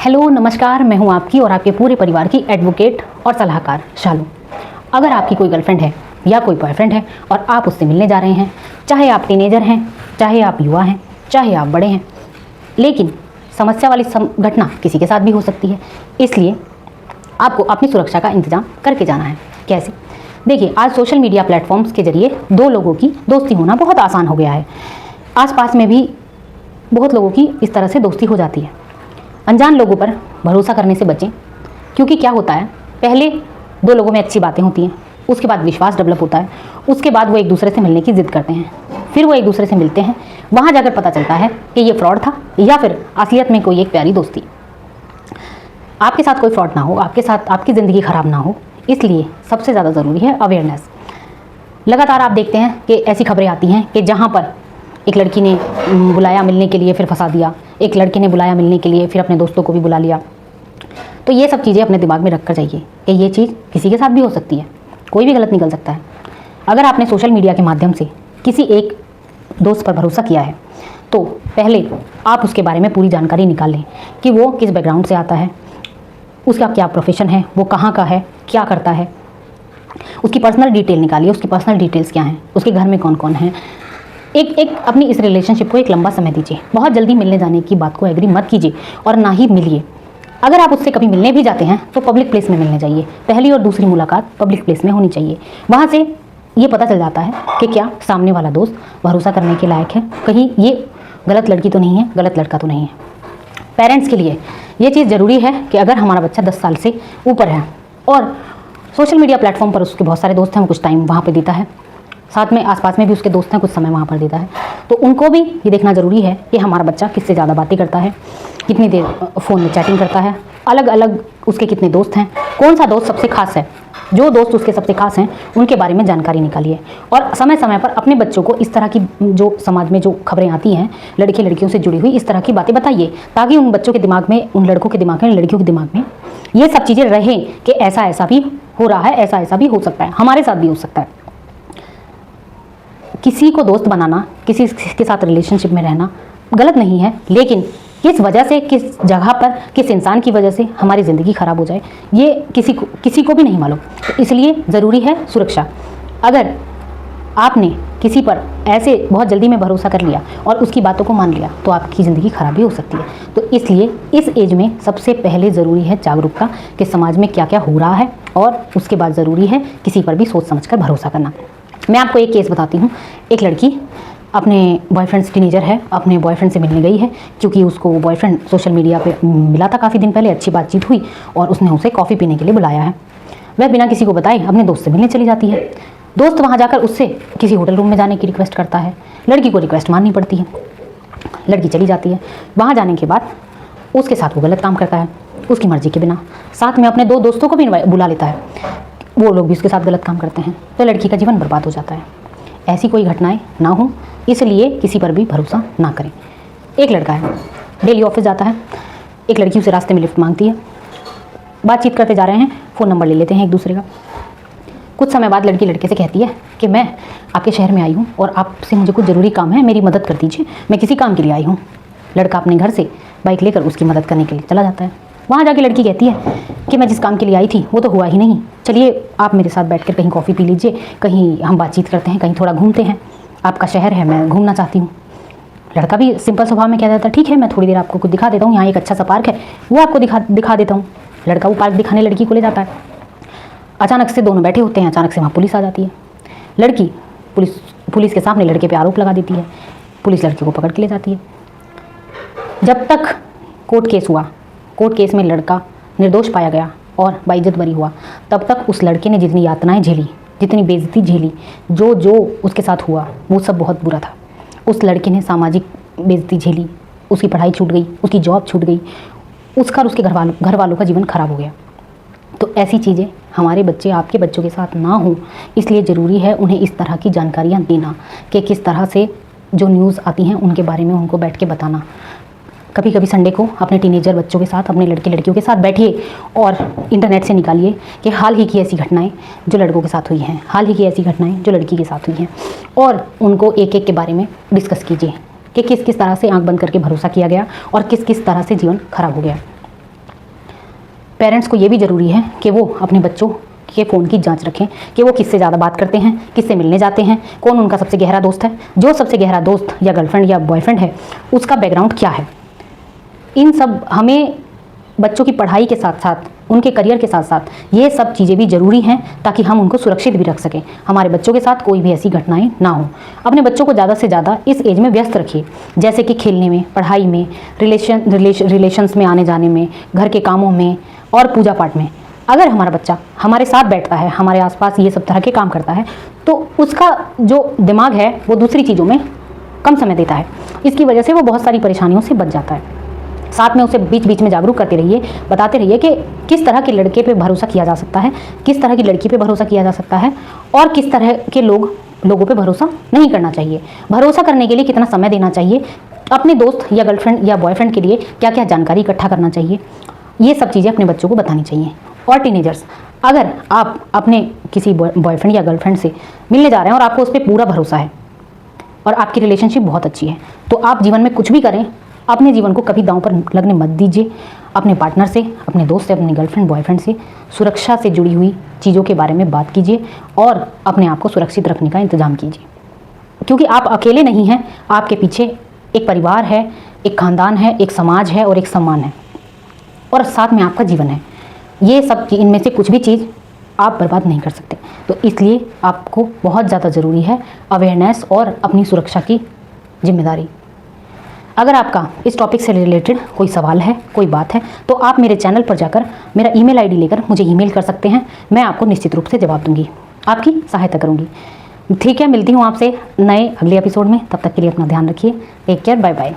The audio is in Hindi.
हेलो नमस्कार, मैं हूं आपकी और आपके पूरे परिवार की एडवोकेट और सलाहकार शालू। अगर आपकी कोई गर्लफ्रेंड है या कोई बॉयफ्रेंड है और आप उससे मिलने जा रहे हैं, चाहे आप टीनेजर हैं, चाहे आप युवा हैं, चाहे आप बड़े हैं, लेकिन समस्या वाली घटना किसी के साथ भी हो सकती है, इसलिए आपको अपनी सुरक्षा का इंतजाम करके जाना है। कैसे? देखिए, आज सोशल मीडिया प्लेटफॉर्म्स के जरिए दो लोगों की दोस्ती होना बहुत आसान हो गया है। आसपास में भी बहुत लोगों की इस तरह से दोस्ती हो जाती है। अनजान लोगों पर भरोसा करने से बचें, क्योंकि क्या होता है, पहले दो लोगों में अच्छी बातें होती हैं, उसके बाद विश्वास डेवलप होता है, उसके बाद वो एक दूसरे से मिलने की जिद करते हैं, फिर वो एक दूसरे से मिलते हैं, वहाँ जाकर पता चलता है कि ये फ्रॉड था या फिर असलियत में कोई एक प्यारी दोस्ती। आपके साथ कोई फ्रॉड ना हो, आपके साथ आपकी ज़िंदगी ख़राब ना हो, इसलिए सबसे ज़्यादा ज़रूरी है अवेयरनेस। लगातार आप देखते हैं कि ऐसी खबरें आती हैं कि जहाँ पर एक लड़की ने बुलाया मिलने के लिए फिर फंसा दिया, एक लड़के ने बुलाया मिलने के लिए फिर अपने दोस्तों को भी बुला लिया। तो ये सब चीज़ें अपने दिमाग में रख कर जाइए कि ये चीज़ किसी के साथ भी हो सकती है, कोई भी गलत निकल सकता है। अगर आपने सोशल मीडिया के माध्यम से किसी एक दोस्त पर भरोसा किया है, तो पहले आप उसके बारे में पूरी जानकारी निकाल लें कि वो किस बैकग्राउंड से आता है, उसका क्या प्रोफेशन है, वो कहाँ का है, क्या करता है, उसकी पर्सनल डिटेल निकालिए, उसकी पर्सनल डिटेल्स क्या हैं, उसके घर में कौन कौन है। एक अपनी इस रिलेशनशिप को एक लंबा समय दीजिए। बहुत जल्दी मिलने जाने की बात को एग्री मत कीजिए और ना ही मिलिए। अगर आप उससे कभी मिलने भी जाते हैं तो पब्लिक प्लेस में मिलने जाइए। पहली और दूसरी मुलाकात पब्लिक प्लेस में होनी चाहिए। वहाँ से ये पता चल जाता है कि क्या सामने वाला दोस्त भरोसा करने के लायक है, कहीं ये गलत लड़की तो नहीं है, गलत लड़का तो नहीं है। पेरेंट्स के लिए ये चीज़ ज़रूरी है कि अगर हमारा बच्चा 10 साल से ऊपर है और सोशल मीडिया प्लेटफॉर्म पर उसके बहुत सारे दोस्त हैं, वो कुछ टाइम वहाँ पर देता है, साथ में आसपास में भी उसके दोस्त हैं, कुछ समय वहाँ पर देता है, तो उनको भी ये देखना ज़रूरी है कि हमारा बच्चा किससे ज़्यादा बातें करता है, कितनी देर फ़ोन में चैटिंग करता है, अलग अलग उसके कितने दोस्त हैं, कौन सा दोस्त सबसे खास है। जो दोस्त उसके सबसे खास हैं उनके बारे में जानकारी निकालिए और समय समय पर अपने बच्चों को इस तरह की जो समाज में जो खबरें आती हैं लड़के लड़कियों से जुड़ी हुई, इस तरह की बातें बताइए, ताकि उन बच्चों के दिमाग में, उन लड़कों के दिमाग में, लड़कियों के दिमाग में ये सब चीज़ें रहें कि ऐसा ऐसा भी हो रहा है, ऐसा ऐसा भी हो सकता है, हमारे साथ भी हो सकता है। किसी को दोस्त बनाना, किसी के साथ रिलेशनशिप में रहना गलत नहीं है, लेकिन किस वजह से, किस जगह पर, किस इंसान की वजह से हमारी ज़िंदगी ख़राब हो जाए, ये किसी को भी नहीं मालूम। तो इसलिए ज़रूरी है सुरक्षा। अगर आपने किसी पर ऐसे बहुत जल्दी में भरोसा कर लिया और उसकी बातों को मान लिया तो आपकी ज़िंदगी ख़राब भी हो सकती है। तो इसलिए इस एज में सबसे पहले ज़रूरी है जागरूकता कि समाज में क्या क्या हो रहा है, और उसके बाद ज़रूरी है किसी पर भी सोच समझकर भरोसा करना। मैं आपको एक केस बताती हूँ। एक लड़की अपने बॉयफ्रेंड से, टीनेजर है, अपने बॉयफ्रेंड से मिलने गई है, क्योंकि उसको वो बॉयफ्रेंड सोशल मीडिया पे मिला था काफ़ी दिन पहले, अच्छी बातचीत हुई और उसने उसे कॉफ़ी पीने के लिए बुलाया है। वह बिना किसी को बताए अपने दोस्त से मिलने चली जाती है। दोस्त वहाँ जाकर उससे किसी होटल रूम में जाने की रिक्वेस्ट करता है। लड़की को रिक्वेस्ट माननी पड़ती है, लड़की चली जाती है। वहाँ जाने के बाद उसके साथ वो गलत काम करता है, उसकी मर्ज़ी के बिना। साथ में अपने 2 दोस्तों को भी बुला लेता है, वो लोग भी उसके साथ गलत काम करते हैं, तो लड़की का जीवन बर्बाद हो जाता है। ऐसी कोई घटनाएं ना हो, इसलिए किसी पर भी भरोसा ना करें। एक लड़का है, डेली ऑफिस जाता है, एक लड़की उसे रास्ते में लिफ्ट मांगती है, बातचीत करते जा रहे हैं, फ़ोन नंबर ले लेते हैं एक दूसरे का। कुछ समय बाद लड़की लड़के से कहती है कि मैं आपके शहर में आई हूँ और आपसे मुझे कुछ ज़रूरी काम है, मेरी मदद कर दीजिए, मैं किसी काम के लिए आई हूँ। लड़का अपने घर से बाइक लेकर उसकी मदद करने के लिए चला जाता है। वहाँ जाके लड़की कहती है कि मैं जिस काम के लिए आई थी वो तो हुआ ही नहीं, चलिए आप मेरे साथ बैठकर कहीं कॉफ़ी पी लीजिए, कहीं हम बातचीत करते हैं, कहीं थोड़ा घूमते हैं, आपका शहर है, मैं घूमना चाहती हूँ। लड़का भी सिंपल स्वभाव में कह देता है, ठीक है, मैं थोड़ी देर आपको कुछ दिखा देता हूँ, यहाँ एक अच्छा सा पार्क है, वो आपको दिखा देता हूँ। लड़का वो पार्क दिखाने लड़की को ले जाता है। अचानक से दोनों बैठे होते हैं, अचानक से वहाँ पुलिस आ जाती है। लड़की पुलिस के सामने लड़के पर आरोप लगा देती है। पुलिस लड़के को पकड़ के ले जाती है। जब तक कोर्ट केस हुआ, कोर्ट केस में लड़का निर्दोष पाया गया और बाइज्जत बरी हुआ, तब तक उस लड़के ने जितनी यातनाएं झेली, जितनी बेइज्जती झेली, जो उसके साथ हुआ वो सब बहुत बुरा था। उस लड़के ने सामाजिक बेइज्जती झेली, उसकी पढ़ाई छूट गई, उसकी जॉब छूट गई, उसका और उसके घर वालों का जीवन खराब हो गया। तो ऐसी चीज़ें हमारे बच्चे, आपके बच्चों के साथ ना हो, इसलिए ज़रूरी है उन्हें इस तरह की जानकारियाँ देना कि किस तरह से जो न्यूज़ आती हैं उनके बारे में उनको बैठ के बताना। कभी कभी संडे को अपने टीनेजर बच्चों के साथ, अपने लड़के लड़कियों के साथ बैठिए और इंटरनेट से निकालिए कि हाल ही की ऐसी घटनाएं जो लड़कों के साथ हुई हैं, हाल ही की ऐसी घटनाएं जो लड़की के साथ हुई हैं, और उनको एक एक के बारे में डिस्कस कीजिए कि किस किस तरह से आंख बंद करके भरोसा किया गया और किस किस तरह से जीवन खराब हो गया। पेरेंट्स को ये भी ज़रूरी है कि वो अपने बच्चों के फ़ोन की जांच रखें कि वो किससे ज़्यादा बात करते हैं, किससे मिलने जाते हैं, कौन उनका सबसे गहरा दोस्त है, जो सबसे गहरा दोस्त या गर्लफ्रेंड या बॉयफ्रेंड है उसका बैकग्राउंड क्या है। इन सब हमें बच्चों की पढ़ाई के साथ साथ, उनके करियर के साथ साथ ये सब चीज़ें भी ज़रूरी हैं ताकि हम उनको सुरक्षित भी रख सकें, हमारे बच्चों के साथ कोई भी ऐसी घटनाएं ना हो। अपने बच्चों को ज़्यादा से ज़्यादा इस एज में व्यस्त रखिए, जैसे कि खेलने में, पढ़ाई में, रिलेशंस में आने जाने में, घर के कामों में और पूजा पाठ में। अगर हमारा बच्चा हमारे साथ बैठता है, हमारे आसपास ये सब तरह के काम करता है, तो उसका जो दिमाग है वो दूसरी चीज़ों में कम समय देता है। इसकी वजह से वो बहुत सारी परेशानियों से बच जाता है। साथ में उसे बीच बीच में जागरूक करते रहिए, बताते रहिए कि किस तरह के लड़के पे भरोसा किया जा सकता है, किस तरह की लड़की पे भरोसा किया जा सकता है और किस तरह के लोगों पे भरोसा नहीं करना चाहिए। भरोसा करने के लिए कितना समय देना चाहिए, अपने दोस्त या गर्लफ्रेंड या बॉयफ्रेंड के लिए क्या क्या जानकारी इकट्ठा करना चाहिए, ये सब चीज़ें अपने बच्चों को बतानी चाहिए। और टीनेजर्स, अगर आप अपने किसी बॉयफ्रेंड या गर्लफ्रेंड से मिलने जा रहे हैं और आपको उस पर पूरा भरोसा है और आपकी रिलेशनशिप बहुत अच्छी है, तो आप जीवन में कुछ भी करें, अपने जीवन को कभी दांव पर लगने मत दीजिए। अपने पार्टनर से, अपने दोस्त से, अपने गर्लफ्रेंड बॉयफ्रेंड से सुरक्षा से जुड़ी हुई चीज़ों के बारे में बात कीजिए और अपने आप को सुरक्षित रखने का इंतज़ाम कीजिए, क्योंकि आप अकेले नहीं हैं। आपके पीछे एक परिवार है, एक ख़ानदान है, एक समाज है और एक सम्मान है, और साथ में आपका जीवन है। ये सब इनमें से कुछ भी चीज़ आप बर्बाद नहीं कर सकते। तो इसलिए आपको बहुत ज़्यादा ज़रूरी है अवेयरनेस और अपनी सुरक्षा की जिम्मेदारी। अगर आपका इस टॉपिक से रिलेटेड कोई सवाल है, कोई बात है, तो आप मेरे चैनल पर जाकर मेरा ईमेल आईडी लेकर मुझे ईमेल कर सकते हैं। मैं आपको निश्चित रूप से जवाब दूंगी, आपकी सहायता करूंगी। ठीक है, मिलती हूँ आपसे नए अगले एपिसोड में। तब तक के लिए अपना ध्यान रखिए। Take care, bye bye.